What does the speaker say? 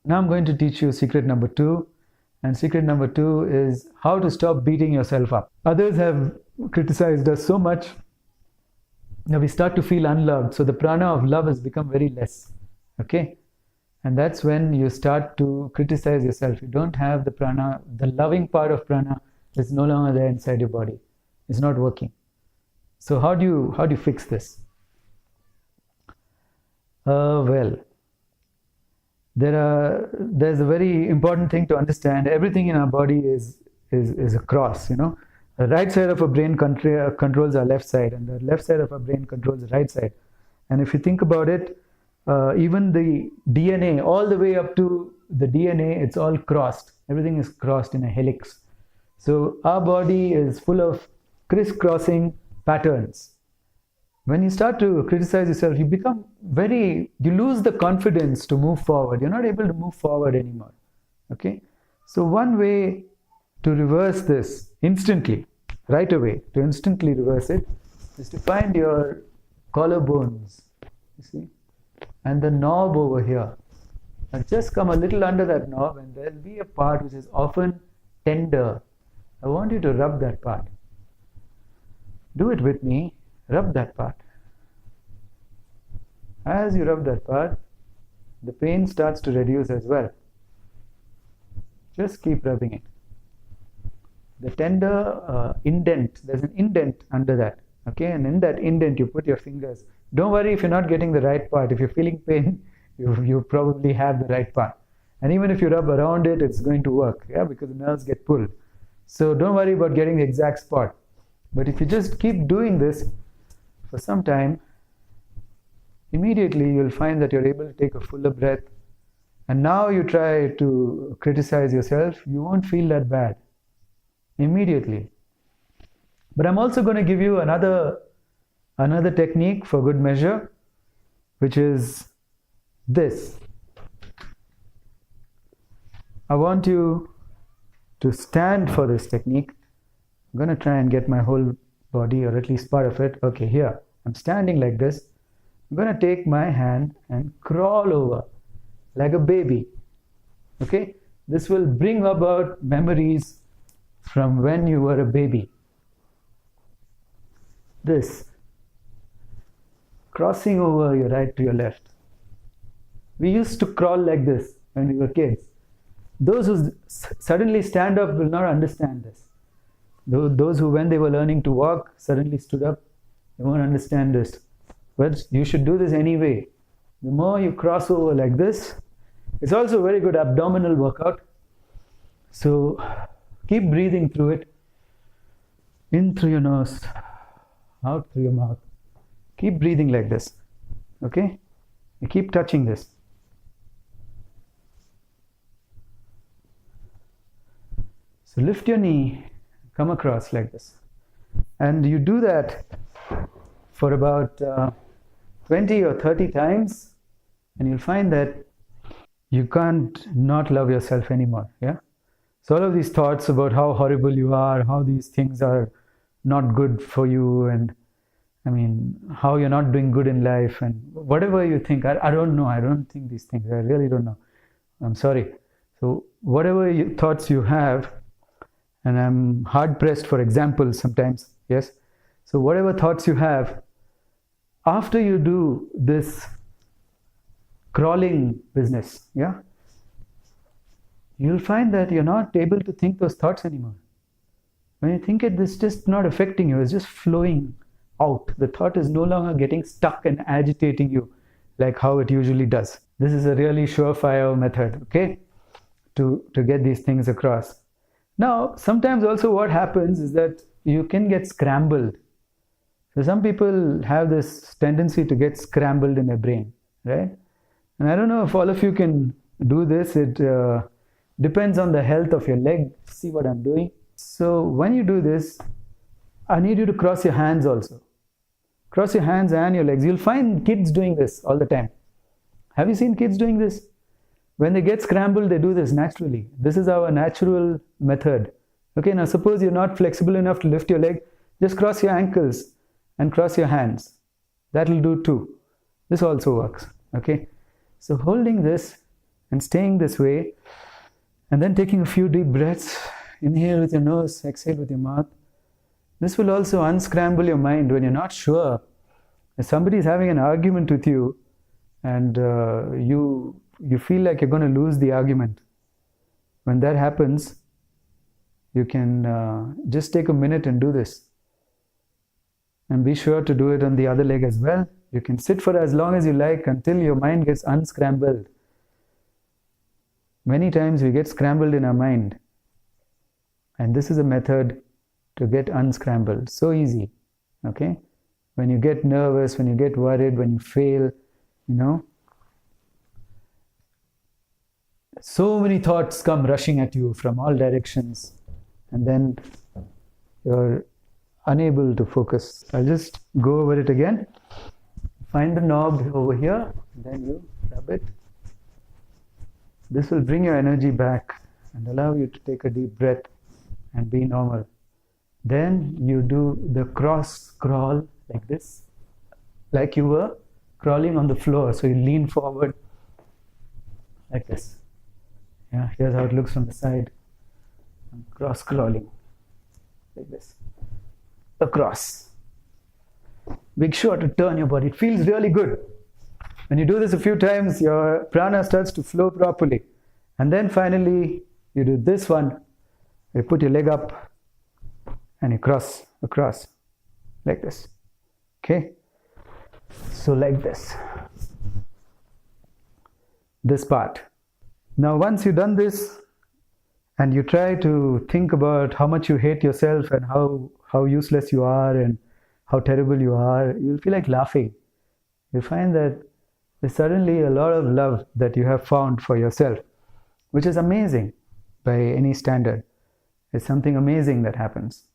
Now I'm going to teach you secret number 2. And secret number 2 is how to stop beating yourself up. Others have criticized us so much that we start to feel unloved. So the prana of love has become very less. Okay? And that's when you start to criticize yourself. You don't have the prana, the loving part of prana is no longer there inside your body. It's not working. So how do you fix this? Well, there's a very important thing to understand. Everything in our body is a cross, you know. The right side of our brain controls our left side, and the left side of our brain controls the right side. And if you think about it, even the DNA, all the way up to the DNA, it's all crossed. Everything is crossed in a helix. So our body is full of crisscrossing patterns. When you start to criticize yourself, you lose the confidence to move forward. You're not able to move forward anymore. Okay? So one way to reverse this instantly, right away, to instantly reverse it, is to find your collarbones, you see, and the knob over here. And just come a little under that knob, and there'll be a part which is often tender. I want you to rub that part. Do it with me. Rub that part. As you rub that part, the pain starts to reduce as well. Just keep rubbing it. The tender indent, there's an indent under that. Okay, and in that indent you put your fingers. Don't worry if you're not getting the right part. If you're feeling pain, you probably have the right part. And even if you rub around it, it's going to work, yeah, because the nerves get pulled. So don't worry about getting the exact spot. But if you just keep doing this for some time, immediately you'll find that you're able to take a fuller breath. And now you try to criticize yourself, you won't feel that bad immediately. But I'm also going to give you another technique for good measure, which is this. I want you to stand for this technique. I'm going to try and get my whole body, or at least part of it. Okay, here. I'm standing like this. I'm going to take my hand and crawl over like a baby. Okay? This will bring about memories from when you were a baby. This. Crossing over your right to your left. We used to crawl like this when we were kids. Those who suddenly stand up will not understand this. Those who, when they were learning to walk, suddenly stood up, they won't understand this. But you should do this anyway. The more you cross over like this, it's also a very good abdominal workout. So keep breathing through it. In through your nose, out through your mouth. Keep breathing like this. Okay? You keep touching this. So lift your knee, come across like this. And you do that for about 20 or 30 times, and you'll find that you can't not love yourself anymore. Yeah? So all of these thoughts about how horrible you are, how these things are not good for you, and I mean, how you're not doing good in life, and whatever you think, I don't know, I don't think these things, I really don't know. I'm sorry. So whatever thoughts you have, and I'm hard pressed for examples sometimes, yes? So whatever thoughts you have, after you do this crawling business, yeah, you'll find that you're not able to think those thoughts anymore. When you think it, it's just not affecting you, it's just flowing out. The thought is no longer getting stuck and agitating you like how it usually does. This is a really surefire method, okay, to get these things across. Now, sometimes also what happens is that you can get scrambled. So some people have this tendency to get scrambled in their brain, right? And I don't know if all of you can do this. It depends on the health of your leg. See what I'm doing? So when you do this, I need you to cross your hands also. Cross your hands and your legs. You'll find kids doing this all the time. Have you seen kids doing this? When they get scrambled, they do this naturally. This is our natural method. Okay, now suppose you're not flexible enough to lift your leg, just cross your ankles and cross your hands. That'll do too. This also works. Okay, so holding this and staying this way, and then taking a few deep breaths. Inhale with your nose, exhale with your mouth. This will also unscramble your mind when you're not sure. If somebody is having an argument with you and you feel like you're going to lose the argument, when that happens, you can just take a minute and do this. And be sure to do it on the other leg as well. You can sit for as long as you like until your mind gets unscrambled. Many times we get scrambled in our mind. And this is a method to get unscrambled. So easy. Okay? When you get nervous, when you get worried, when you fail, so many thoughts come rushing at you from all directions. And then you're unable to focus. I'll just go over it again. Find the knob over here, and then you rub it. This will bring your energy back and allow you to take a deep breath and be normal. Then you do the cross crawl like this, like you were crawling on the floor. So you lean forward like this. Yeah, here's how it looks from the side. I'm cross crawling like this. Across. Make sure to turn your body. It feels really good. When you do this a few times, your prana starts to flow properly. And then finally, you do this one. You put your leg up and you cross across like this. Okay? So like this. This part. Now once you've done this and you try to think about how much you hate yourself and how useless you are and how terrible you are, you'll feel like laughing. You'll find that there's suddenly a lot of love that you have found for yourself, which is amazing by any standard. It's something amazing that happens.